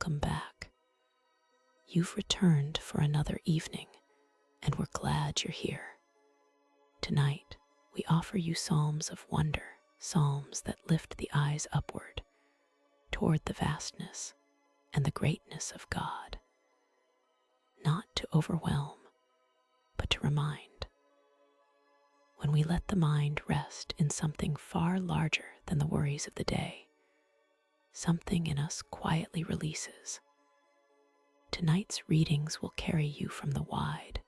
welcome back. You've returned for another evening, and we're glad you're here. Tonight, we offer you psalms of wonder, psalms that lift the eyes upward, toward the vastness and the greatness of God. Not to overwhelm, but to remind. When we let the mind rest in something far larger than the worries of the day, something in us quietly releases. Tonight's readings will carry you from the wide,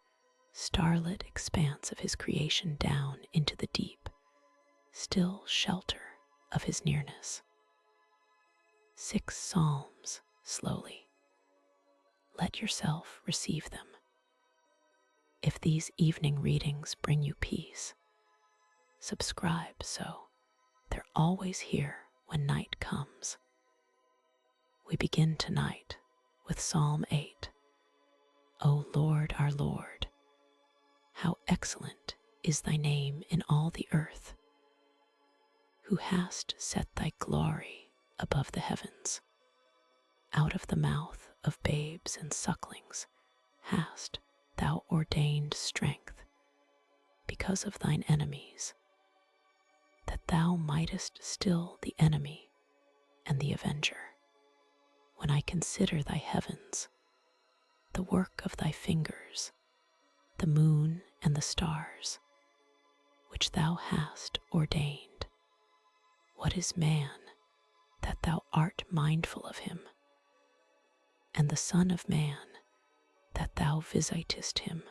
starlit expanse of His creation down into the deep, still shelter of His nearness. 6 psalms, slowly. Let yourself receive them. If these evening readings bring you peace, subscribe so they're always here when night comes. We begin tonight with Psalm 8. O Lord, our Lord, how excellent is thy name in all the earth, who hast set thy glory above the heavens. Out of the mouth of babes and sucklings hast thou ordained strength because of thine enemies, that thou mightest still the enemy and the avenger. When I consider thy heavens, the work of thy fingers, the moon and the stars, which thou hast ordained, what is man that thou art mindful of him, and the Son of Man that thou visitest him?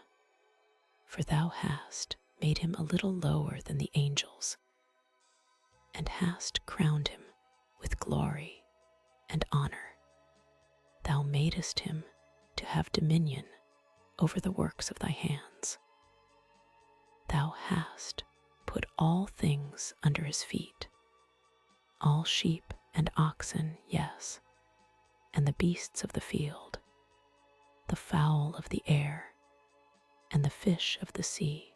For thou hast made him a little lower than the angels, and hast crowned him with glory and honor. Thou madest him to have dominion over the works of thy hands. Thou hast put all things under his feet, all sheep and oxen, yes, and the beasts of the field, the fowl of the air, and the fish of the sea,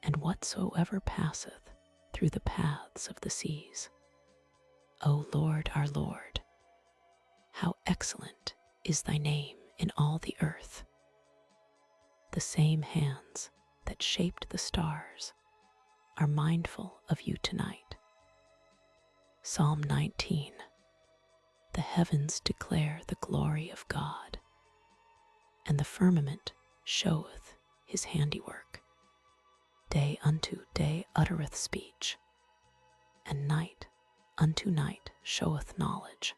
and whatsoever passeth through the paths of the seas. O Lord, our Lord, how excellent is thy name in all the earth. The same hands that shaped the stars are mindful of you tonight. Psalm 19. The heavens declare the glory of God, and the firmament showeth his handiwork. Day unto day uttereth speech, and night unto night showeth knowledge.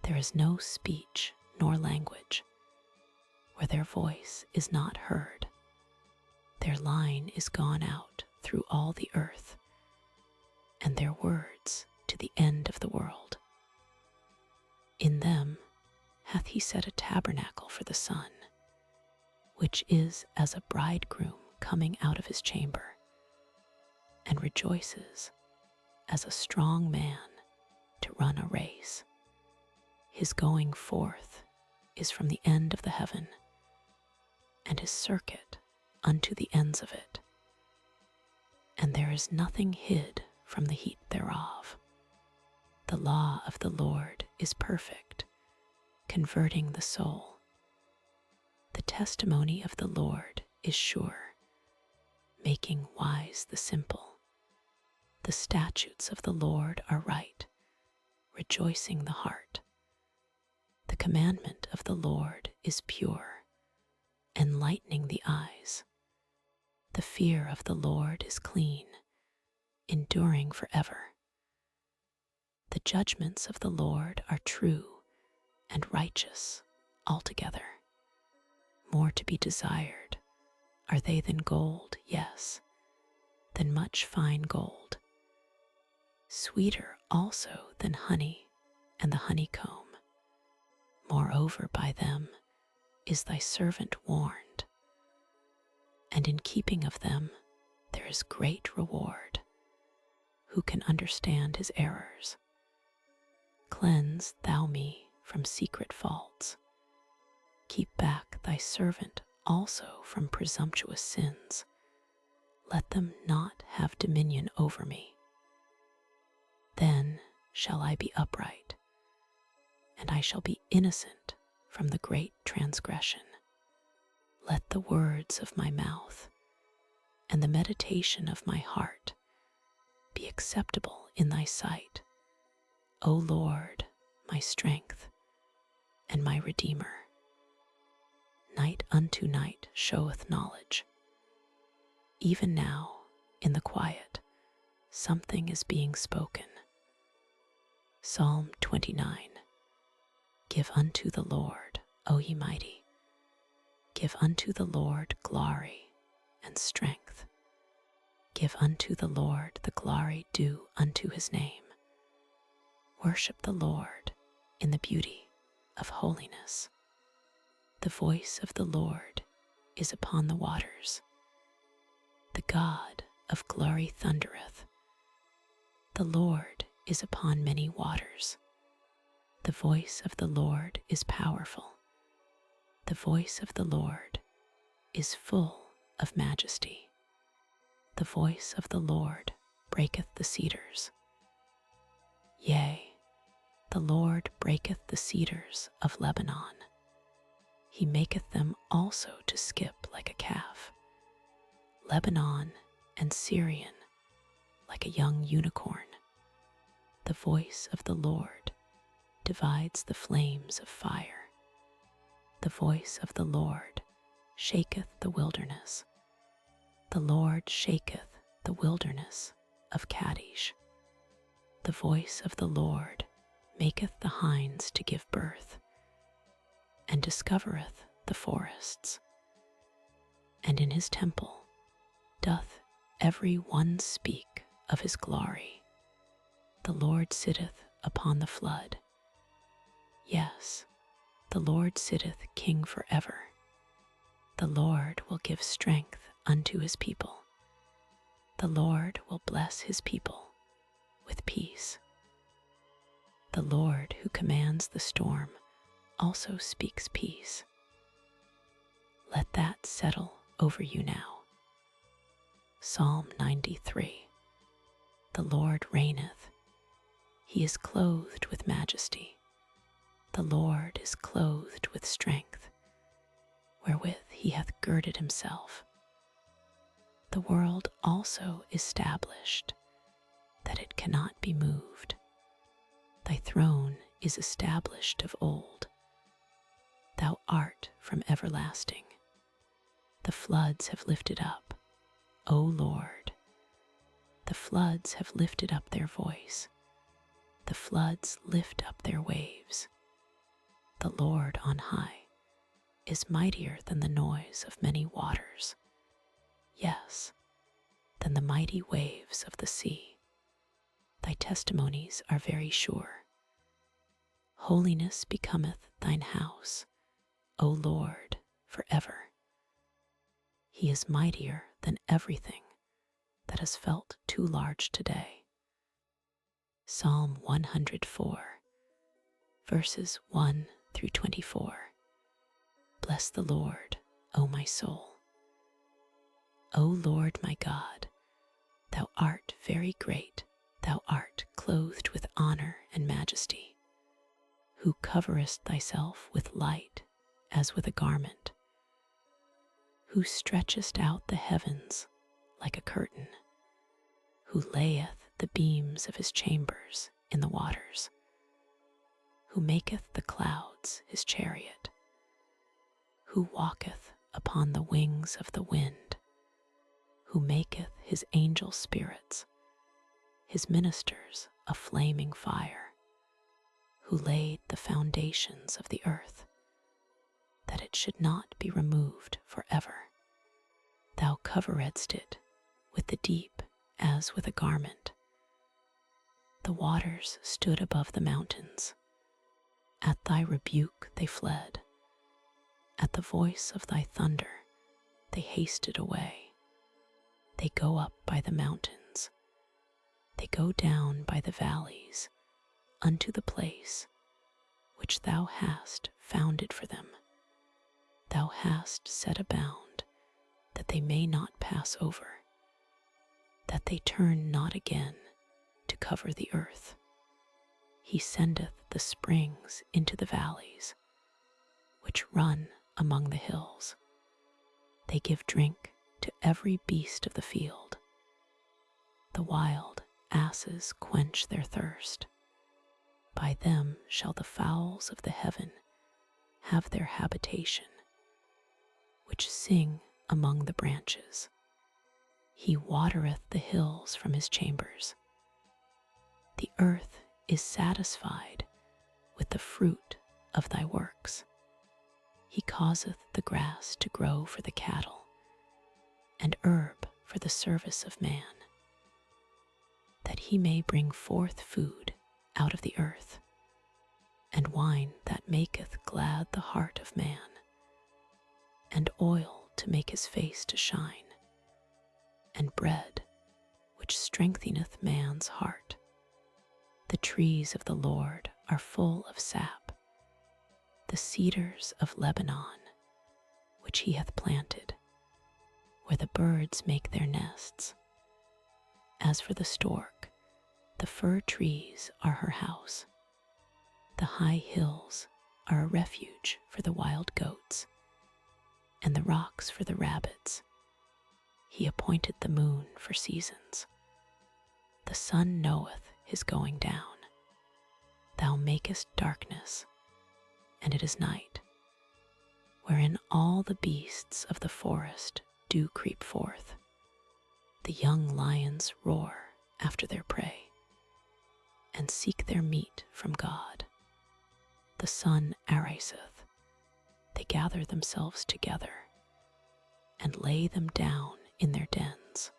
There is no speech nor language where their voice is not heard. Their line is gone out through all the earth, and their words to the end of the world. In them hath he set a tabernacle for the sun, which is as a bridegroom coming out of his chamber, and rejoices as a strong man to run a race. His going forth is from the end of the heaven, and his circuit unto the ends of it. And there is nothing hid from the heat thereof. The law of the Lord is perfect, converting the soul. The testimony of the Lord is sure, making wise the simple. The statutes of the Lord are right, rejoicing the heart. The commandment of the Lord is pure, enlightening the eyes. The fear of the Lord is clean, enduring forever. The judgments of the Lord are true and righteous altogether. More to be desired are they than gold, yes, than much fine gold. Sweeter also than honey and the honeycomb. Moreover, by them is thy servant warned, and in keeping of them there is great reward. Who can understand his errors? Cleanse thou me from secret faults. Keep back thy servant also from presumptuous sins. Let them not have dominion over me. Then shall I be upright, and I shall be innocent from the great transgression. Let the words of my mouth and the meditation of my heart be acceptable in thy sight, O Lord, my strength and my Redeemer. Night unto night showeth knowledge. Even now, in the quiet, something is being spoken. Psalm 29. Give unto the Lord, O ye mighty. Give unto the Lord glory and strength. Give unto the Lord the glory due unto his name. Worship the Lord in the beauty of holiness. The voice of the Lord is upon the waters. The God of glory thundereth. The Lord is upon many waters. The voice of the Lord is powerful. The voice of the Lord is full of majesty. The voice of the Lord breaketh the cedars. Yea, the Lord breaketh the cedars of Lebanon. He maketh them also to skip like a calf. Lebanon and Syrian like a young unicorn. The voice of the Lord divides the flames of fire. The voice of the Lord shaketh the wilderness. The Lord shaketh the wilderness of Kadesh. The voice of the Lord maketh the hinds to give birth, and discovereth the forests. And in his temple doth every one speak of his glory. The Lord sitteth upon the flood. Yes, the Lord sitteth king forever. The Lord will give strength unto his people. The Lord will bless his people with peace. The Lord who commands the storm also speaks peace. Let that settle over you now. Psalm 93. The Lord reigneth. He is clothed with majesty. The Lord is clothed with strength, wherewith he hath girded himself. The world also established, that it cannot be moved. Thy throne is established of old. Thou art from everlasting. The floods have lifted up, O Lord. The floods have lifted up their voice. The floods lift up their waves. The Lord on high is mightier than the noise of many waters. Yes, than the mighty waves of the sea. Thy testimonies are very sure. Holiness becometh thine house, O Lord, forever. He is mightier than everything that has felt too large today. Psalm 104, verses 1 through 24. Bless the Lord, O my soul. O Lord my God, thou art very great. Thou art clothed with honor and majesty, who coverest thyself with light as with a garment, who stretchest out the heavens like a curtain, who layeth the beams of his chambers in the waters, who maketh the clouds his chariot, who walketh upon the wings of the wind, who maketh his angel spirits, his ministers a flaming fire, who laid the foundations of the earth, that it should not be removed forever. Thou coveredst it with the deep as with a garment. The waters stood above the mountains. At thy rebuke they fled. At the voice of thy thunder they hasted away. They go up by the mountains. They go down by the valleys unto the place which thou hast founded for them. Thou hast set a bound that they may not pass over, that they turn not again to cover the earth. He sendeth the springs into the valleys, which run among the hills. They give drink to every beast of the field. The wild asses quench their thirst. By them shall the fowls of the heaven have their habitation, which sing among the branches. He watereth the hills from his chambers. The earth is satisfied with the fruit of thy works. He causeth the grass to grow for the cattle, and herb for the service of man, that he may bring forth food out of the earth, and wine that maketh glad the heart of man, and oil to make his face to shine, and bread which strengtheneth man's heart. The trees of the Lord are full of sap, the cedars of Lebanon, which he hath planted, where the birds make their nests. As for the stork, the fir trees are her house. The high hills are a refuge for the wild goats, and the rocks for the rabbits. He appointed the moon for seasons. The sun knoweth his going down. Thou makest darkness, and it is night, wherein all the beasts of the forest do creep forth. The young lions roar after their prey, and seek their meat from God. The sun ariseth, they gather themselves together, and lay them down in their dens.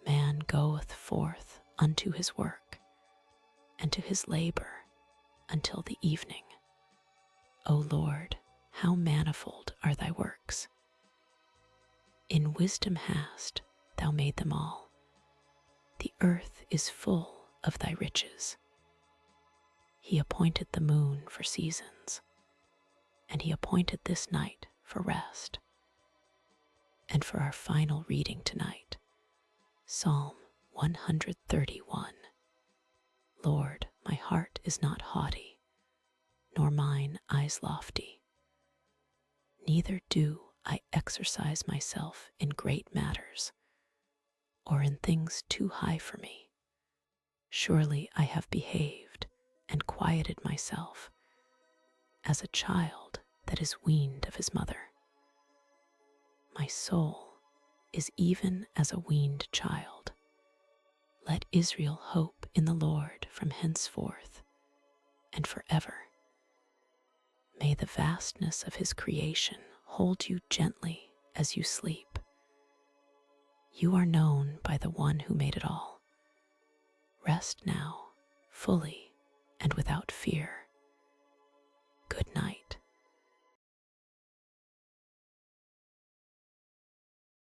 Man goeth forth unto his work, and to his labor until the evening. O Lord, how manifold are thy works! In wisdom hast thou made them all. The earth is full of thy riches. He appointed the moon for seasons, and he appointed this night for rest. And for our final reading tonight, Psalm 131. Lord, my heart is not haughty, nor mine eyes lofty. Neither do I exercise myself in great matters, or in things too high for me. Surely I have behaved and quieted myself as a child that is weaned of his mother. My soul is even as a weaned child. Let Israel hope in the Lord from henceforth and forever. May the vastness of his creation hold you gently as you sleep. You are known by the one who made it all. Rest now, fully and without fear,